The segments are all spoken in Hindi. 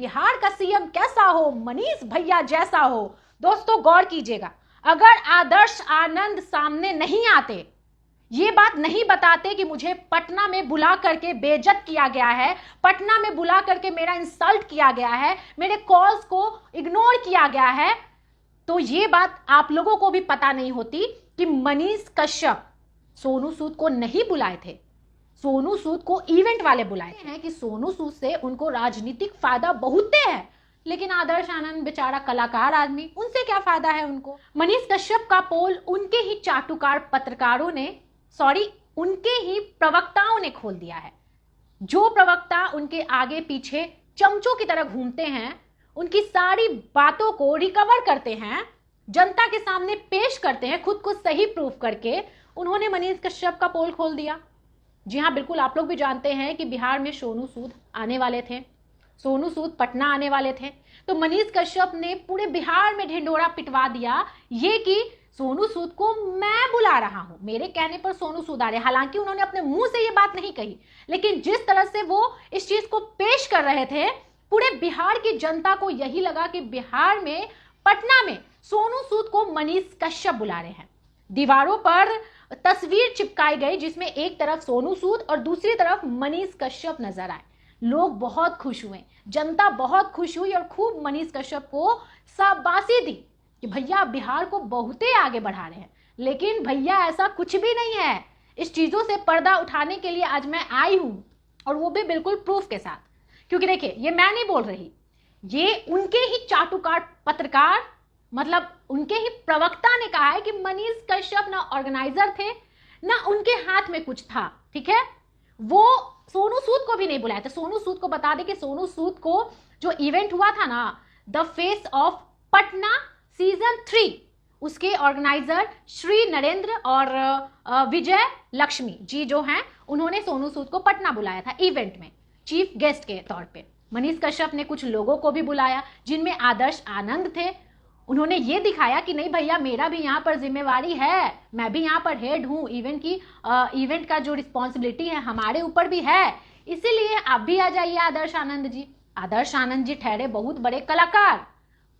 बिहार का सीएम कैसा हो, मनीष भैया जैसा हो। दोस्तों गौर कीजिएगा, अगर आदर्श आनंद सामने नहीं आते, ये बात नहीं बताते कि मुझे पटना में बुला करके बेइज्जत किया गया है, पटना में बुला करके मेरा इंसल्ट किया गया है, मेरे कॉल्स को इग्नोर किया गया है, तो ये बात आप लोगों को भी पता नहीं होती कि मनीष कश्यप सोनू सूद को नहीं बुलाए थे, सोनू सूद को इवेंट वाले बुलाए हैं कि सोनू सूद से उनको राजनीतिक फायदा बहुत है, लेकिन आदर्श आनंद बेचारा कलाकार आदमी, उनसे क्या फायदा है उनको। मनीष कश्यप का पोल उनके ही चाटुकार पत्रकारों ने, उनके ही प्रवक्ताओं ने खोल दिया है। जो प्रवक्ता उनके आगे पीछे चमचों की तरह घूमते हैं, उनकी सारी बातों को रिकवर करते हैं, जनता के सामने पेश करते हैं खुद को सही प्रूफ करके, उन्होंने मनीष कश्यप का पोल खोल दिया। जी हाँ, बिल्कुल आप लोग भी जानते हैं कि बिहार में सोनू सूद आने वाले थे, सोनू सूद पटना आने वाले थे, तो मनीष कश्यप ने पूरे बिहार में ढिंढोरा पिटवा दिया ये कि सोनू सूद को मैं बुला रहा हूं, मेरे कहने पर सोनू सूद आ रहे। हालांकि उन्होंने अपने मुंह से ये बात नहीं कही, लेकिन जिस तरह से वो इस चीज को पेश कर रहे थे, पूरे बिहार की जनता को यही लगा कि बिहार में, पटना में सोनू सूद को मनीष कश्यप बुला रहे हैं। दीवारों पर तस्वीर चिपकाई गई जिसमें एक तरफ सोनू सूद और दूसरी तरफ मनीष कश्यप नजर आए। लोग बहुत खुश हुए, जनता बहुत खुश हुई और खूब मनीष कश्यप को शाबाशी दी कि भैया बिहार को बहुते आगे बढ़ा रहे हैं। लेकिन भैया ऐसा कुछ भी नहीं है। इस चीजों से पर्दा उठाने के लिए आज मैं आई हूं, और वो भी बिल्कुल प्रूफ के साथ, क्योंकि देखिए ये मैं नहीं बोल रही, ये उनके ही चाटुकार पत्रकार, मतलब उनके ही प्रवक्ता ने कहा है कि मनीष कश्यप ना ऑर्गेनाइजर थे, ना उनके हाथ में कुछ था। ठीक है, वो सोनू सूद को भी नहीं बुलाया था। सोनू सूद को बता दें कि सोनू सूद को जो इवेंट हुआ था ना, the face of Patna season 3, उसके ऑर्गेनाइजर श्री नरेंद्र और विजय लक्ष्मी जी जो हैं, उन्होंने सोनू सूद को पटना बुलाया था इवेंट में चीफ गेस्ट के तौर पे। मनीष कश्यप ने कुछ लोगों को भी बुलाया जिनमें आदर्श आनंद थे। उन्होंने ये दिखाया कि नहीं भैया मेरा भी यहाँ पर जिम्मेवारी है, मैं भी यहाँ पर हेड हूँ, इवेंट का जो रिस्पॉन्सिबिलिटी है हमारे ऊपर भी है, इसीलिए आप भी आ जाइए आदर्श आनंद जी। आदर्श आनंद जी ठहरे बहुत बड़े कलाकार,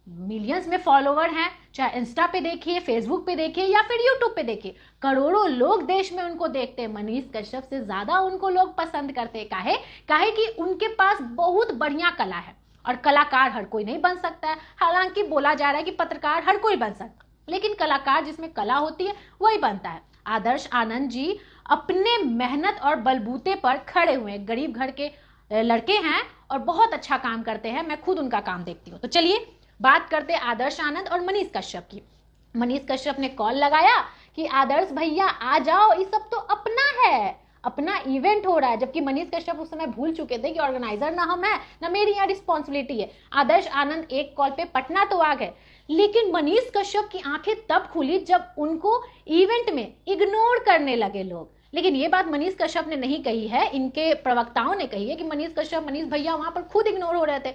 मिलियंस में फॉलोवर हैं, चाहे इंस्टा पे देखिए, फेसबुक पे देखिए या फिर यूट्यूब पे देखिए, करोड़ों लोग देश में उनको देखते हैं। मनीष कश्यप से ज्यादा उनको लोग पसंद करते हैं। काहे कि उनके पास बहुत बढ़िया कला है, और कलाकार हर कोई नहीं बन सकता है। हालांकि बोला जा रहा है कि पत्रकार हर कोई बन सकता है, लेकिन कलाकार जिसमें कला होती है वही बनता है। आदर्श आनंद जी अपने मेहनत और बलबूते पर खड़े हुए गरीब घर के लड़के हैं और बहुत अच्छा काम करते हैं। मैं खुद उनका काम देखती हूँ। तो चलिए बात करते हैं आदर्श आनंद और मनीष कश्यप की। मनीष कश्यप ने कॉल लगाया कि आदर्श भैया आ जाओ, ये सब तो अपना है, अपना इवेंट हो रहा है। जबकि मनीष कश्यप उस समय भूल चुके थे कि ऑर्गेनाइजर ना हम है ना मेरी यहाँ रिस्पॉन्सिबिलिटी है। आदर्श आनंद एक कॉल पे पटना तो आ गए, लेकिन मनीष कश्यप की आंखें तब खुली जब उनको इवेंट में इग्नोर करने लगे लोग। लेकिन ये बात मनीष कश्यप ने नहीं कही है, इनके प्रवक्ताओं ने कही है कि मनीष भैया वहां पर खुद इग्नोर हो रहे थे।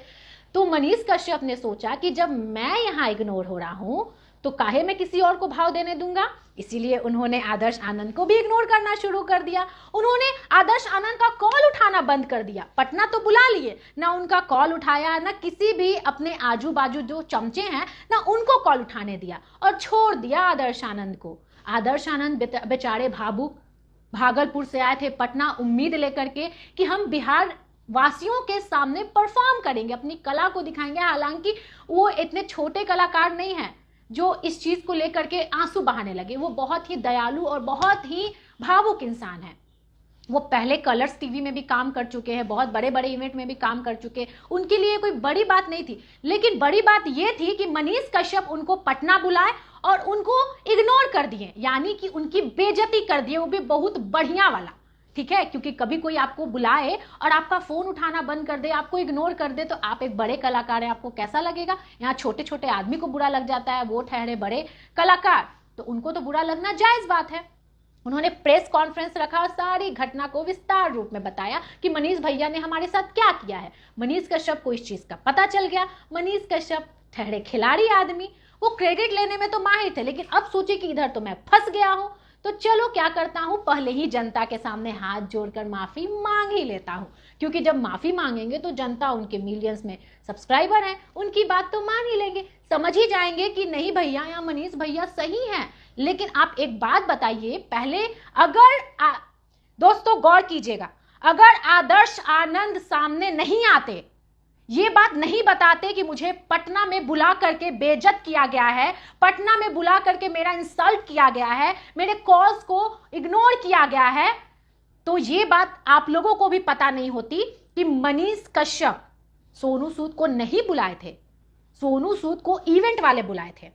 तो मनीष कश्यप ने सोचा कि जब मैं यहाँ इग्नोर हो रहा हूं तो काहे मैं किसी और को भाव देने दूंगा, इसीलिए उन्होंने आदर्श आनंद को भी इग्नोर करना शुरू कर दिया। उन्होंने आदर्श आनंद का कॉल उठाना बंद कर दिया। पटना तो बुला लिए, ना उनका कॉल उठाया, ना किसी भी अपने आजू बाजू जो चमचे हैं ना उनको कॉल उठाने दिया, और छोड़ दिया आदर्श आनंद को। आदर्श आनंद बेचारे भावुक भागलपुर से आए थे पटना उम्मीद लेकर के कि हम बिहार वासियों के सामने परफॉर्म करेंगे, अपनी कला को दिखाएंगे। हालांकि वो इतने छोटे कलाकार नहीं हैं जो इस चीज को लेकर के आंसू बहाने लगे। वो बहुत ही दयालु और बहुत ही भावुक इंसान है। वो पहले कलर्स टीवी में भी काम कर चुके हैं, बहुत बड़े बड़े इवेंट में भी काम कर चुके हैं। उनके लिए कोई बड़ी बात नहीं थी, लेकिन बड़ी बात ये थी कि मनीष कश्यप उनको पटना बुलाए और उनको इग्नोर कर दिए, यानी कि उनकी बेइज्जती कर दिए, वो भी बहुत बढ़िया वाला। ठीक है, क्योंकि कभी कोई आपको बुलाए और आपका फोन उठाना बंद कर दे, आपको इग्नोर कर दे, तो आप एक बड़े कलाकार हैं, आपको कैसा लगेगा। यहाँ छोटे छोटे आदमी को बुरा लग जाता है, वो ठहरे बड़े कलाकार, तो उनको तो बुरा लगना जायज बात है। उन्होंने प्रेस कॉन्फ्रेंस रखा और सारी घटना को विस्तार रूप में बताया कि मनीष भैया ने हमारे साथ क्या किया है। मनीष कश्यप को इस चीज का पता चल गया। मनीष कश्यप ठहरे खिलाड़ी आदमी, वो क्रेडिट लेने में तो माहिर थे, लेकिन अब सोचे कि इधर तो मैं फंस गया हूं, तो चलो क्या करता हूं, पहले ही जनता के सामने हाथ जोड़कर माफी मांग ही लेता हूं, क्योंकि जब माफी मांगेंगे तो जनता, उनके मिलियंस में सब्सक्राइबर हैं, उनकी बात तो मान ही लेंगे, समझ ही जाएंगे कि नहीं भैया या मनीष भैया सही हैं। लेकिन आप एक बात बताइए पहले, दोस्तों गौर कीजिएगा, अगर आदर्श आनंद सामने नहीं आते, ये बात नहीं बताते कि मुझे पटना में बुला करके बेइज्जत किया गया है, पटना में बुला करके मेरा इंसल्ट किया गया है, मेरे कॉल्स को इग्नोर किया गया है, तो ये बात आप लोगों को भी पता नहीं होती कि मनीष कश्यप सोनू सूद को नहीं बुलाए थे, सोनू सूद को इवेंट वाले बुलाए थे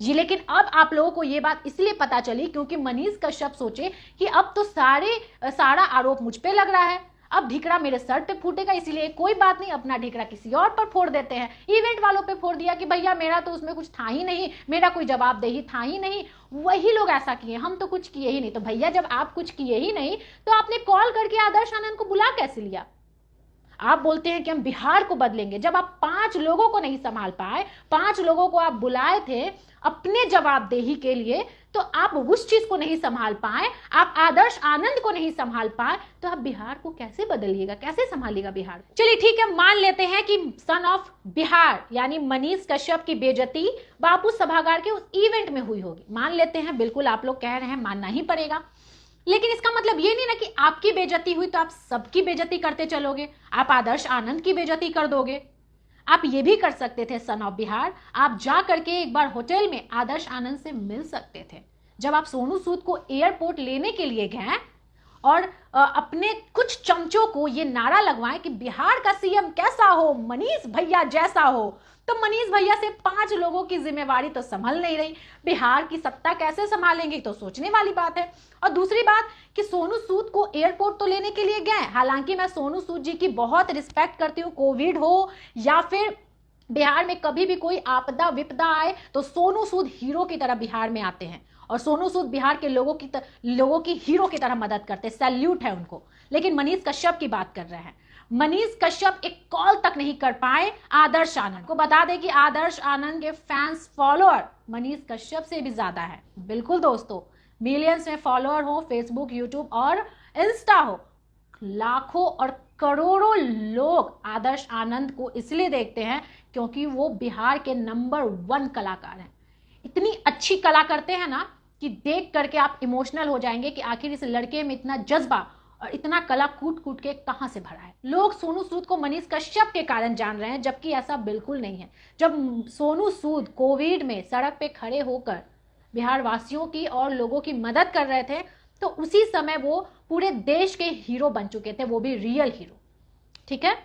जी। लेकिन अब आप लोगों को ये बात इसलिए पता चली क्योंकि मनीष कश्यप सोचे कि अब तो सारा आरोप मुझ पे लग रहा है, अब ढिकरा मेरे सर पे फूटेगा, इसीलिए कोई बात नहीं, अपना ढिकरा किसी और पर फोड़ देते हैं। इवेंट वालों पे फोड़ दिया कि भैया मेरा तो उसमें कुछ था ही नहीं, मेरा कोई जवाबदेही था ही नहीं, वही लोग ऐसा किए, हम तो कुछ किए ही नहीं। तो भैया जब आप कुछ किए ही नहीं तो आपने कॉल करके आदर्श आनंद को बुला कैसे लिया? आप बोलते हैं कि हम बिहार को बदलेंगे, जब आप 5 लोगों को नहीं संभाल पाए, 5 लोगों को आप बुलाए थे अपने जवाबदेही के लिए, तो आप उस चीज को नहीं संभाल पाए, आप आदर्श आनंद को नहीं संभाल पाए, तो आप बिहार को कैसे बदलिएगा, कैसे संभालिएगा बिहार? चलिए ठीक है, मान लेते हैं कि सन ऑफ बिहार यानी मनीष कश्यप की बेइज्जती बापू सभागार के उस इवेंट में हुई होगी, मान लेते हैं, बिल्कुल आप लोग कह रहे हैं, मानना ही पड़ेगा। लेकिन इसका मतलब ये नहीं ना कि आपकी बेइज्जती हुई तो आप सबकी बेइज्जती करते चलोगे, आप आदर्श आनंद की बेइज्जती कर दोगे। आप ये भी कर सकते थे सन ऑफ बिहार, आप जा करके एक बार होटल में आदर्श आनंद से मिल सकते थे। जब आप सोनू सूद को एयरपोर्ट लेने के लिए गए और अपने कुछ चमचों को ये नारा लगवाएं कि बिहार का सीएम कैसा हो, मनीष भैया जैसा हो, तो मनीष भैया से 5 लोगों की जिम्मेवारी तो संभल नहीं रही, बिहार की सत्ता कैसे संभालेंगे तो सोचने वाली बात है। और दूसरी बात कि सोनू सूद को एयरपोर्ट तो लेने के लिए गए, हालांकि मैं सोनू सूद जी की बहुत रिस्पेक्ट करती हूँ, कोविड हो या फिर बिहार में कभी भी कोई आपदा विपदा आए तो सोनू सूद हीरो की तरह बिहार में आते हैं और सोनू सूद बिहार के लोगों की हीरो की तरह मदद करते, सैल्यूट है उनको। लेकिन मनीष कश्यप की बात कर रहे हैं, मनीष कश्यप एक कॉल तक नहीं कर पाए आदर्श आनंद को। बता दें कि आदर्श आनंद के फैंस फॉलोअर मनीष कश्यप से भी ज्यादा है। बिल्कुल दोस्तों, मिलियंस में फॉलोअर हो, फेसबुक, यूट्यूब और इंस्टा हो, लाखों और करोड़ों लोग आदर्श आनंद को इसलिए देखते हैं क्योंकि वो बिहार के नंबर 1 कलाकार हैं। इतनी अच्छी कला करते हैं ना कि देख करके आप इमोशनल हो जाएंगे कि आखिर इस लड़के में इतना जज्बा और इतना कला कूट कूट के कहां से भरा है। लोग सोनू सूद को मनीष कश्यप के कारण जान रहे हैं, जबकि ऐसा बिल्कुल नहीं है। जब सोनू सूद कोविड में सड़क पे खड़े होकर बिहार वासियों की और लोगों की मदद कर रहे थे तो उसी समय वो पूरे देश के हीरो बन चुके थे, वो भी रियल हीरो। ठीक है,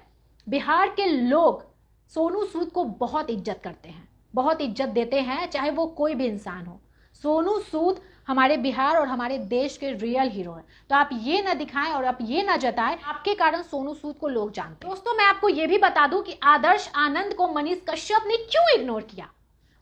बिहार के लोग सोनू सूद को बहुत इज्जत करते हैं, बहुत इज्जत देते हैं, चाहे वो कोई भी इंसान हो। सोनू सूद हमारे बिहार और हमारे देश के रियल हीरो हैं। तो आप ये ना दिखाएं और आप ये ना जताएं आपके कारण सोनू सूद को लोग जानते हैं। दोस्तों मैं आपको ये भी बता दूं कि आदर्श आनंद को मनीष कश्यप ने क्यों इग्नोर किया।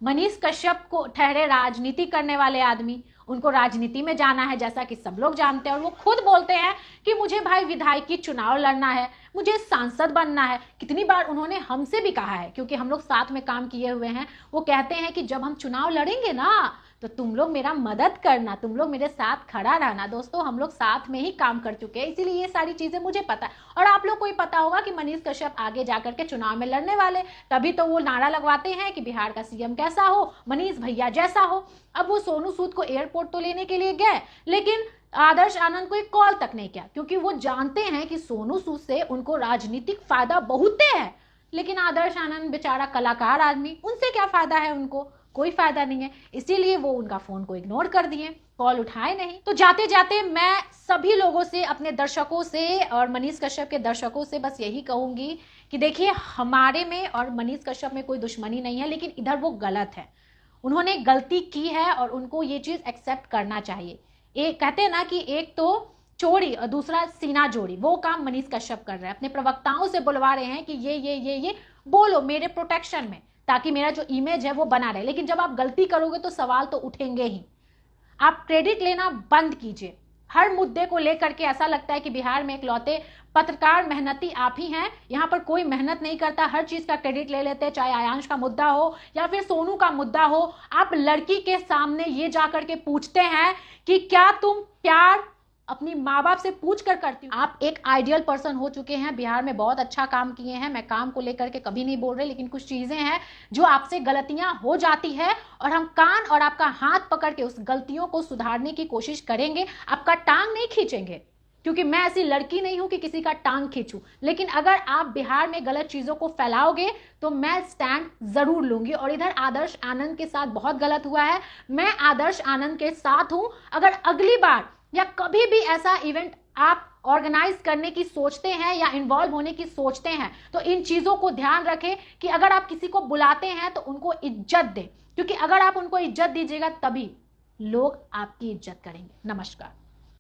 मनीष कश्यप को ठहरे राजनीति करने वाले आदमी, उनको राजनीति में जाना है जैसा कि सब लोग जानते हैं, और वो खुद बोलते हैं कि मुझे भाई विधायकी चुनाव लड़ना है, मुझे सांसद बनना है। कितनी बार उन्होंने हमसे भी कहा है, क्योंकि हम लोग साथ में काम किए हुए हैं। वो कहते हैं कि जब हम चुनाव लड़ेंगे ना तो तुम लोग मेरा मदद करना, तुम लोग मेरे साथ खड़ा रहना। दोस्तों हम लोग साथ में ही काम कर चुके हैं, इसीलिए ये सारी चीजें मुझे पता है। और आप लोग को ही पता होगा कि मनीष कश्यप आगे जाकर के चुनाव में लड़ने वाले, तभी तो वो नारा लगवाते हैं कि बिहार का सीएम कैसा हो, मनीष भैया जैसा हो। अब वो सोनू सूद को एयरपोर्ट तो लेने के लिए गए, लेकिन आदर्श आनंद को एक कॉल तक नहीं किया, क्योंकि वो जानते हैं कि सोनू सूद से उनको राजनीतिक फायदा बहुत है। लेकिन आदर्श आनंद बेचारा कलाकार आदमी, उनसे क्या फायदा है, उनको कोई फायदा नहीं है, इसीलिए वो उनका फोन को इग्नोर कर दिए, कॉल उठाए नहीं। तो जाते जाते मैं सभी लोगों से, अपने दर्शकों से और मनीष कश्यप के दर्शकों से बस यही कहूंगी कि देखिए हमारे में और मनीष कश्यप में कोई दुश्मनी नहीं है, लेकिन इधर वो गलत है, उन्होंने गलती की है और उनको ये चीज एक्सेप्ट करना चाहिए। एक कहते हैं ना कि एक तो चोरी और दूसरा सीना जोड़ी, वो काम मनीष कश्यप कर रहे हैं। अपने प्रवक्ताओं से बुलवा रहे हैं कि ये बोलो मेरे प्रोटेक्शन में, ताकि मेरा जो इमेज है वो बना रहे। लेकिन जब आप गलती करोगे तो सवाल तो उठेंगे ही। आप क्रेडिट लेना बंद कीजिए, हर मुद्दे को लेकर के ऐसा लगता है कि बिहार में इकलौते पत्रकार मेहनती आप ही हैं, यहाँ पर कोई मेहनत नहीं करता, हर चीज का क्रेडिट ले लेते हैं, चाहे आयांश का मुद्दा हो या फिर सोनू का मुद्दा हो। आप लड़की के सामने ये जाकर के पूछते हैं कि क्या तुम प्यार अपनी माँ बाप से पूछ कर करती हूँ। आप एक आइडियल पर्सन हो चुके हैं, बिहार में बहुत अच्छा काम किए हैं, मैं काम को लेकर के कभी नहीं बोल रहे, लेकिन कुछ चीजें हैं जो आपसे गलतियां हो जाती है और हम कान और आपका हाथ पकड़ के उस गलतियों को सुधारने की कोशिश करेंगे, आपका टांग नहीं खींचेंगे, क्योंकि मैं ऐसी लड़की नहीं हूं कि किसी का टांग खींचूं। लेकिन अगर आप बिहार में गलत चीजों को फैलाओगे तो मैं स्टैंड जरूर लूंगी। और इधर आदर्श आनंद के साथ बहुत गलत हुआ है, मैं आदर्श आनंद के साथ हूं। अगर अगली बार या कभी भी ऐसा इवेंट आप ऑर्गेनाइज करने की सोचते हैं या इन्वॉल्व होने की सोचते हैं तो इन चीजों को ध्यान रखें कि अगर आप किसी को बुलाते हैं तो उनको इज्जत दें, क्योंकि अगर आप उनको इज्जत दीजिएगा तभी लोग आपकी इज्जत करेंगे। नमस्कार।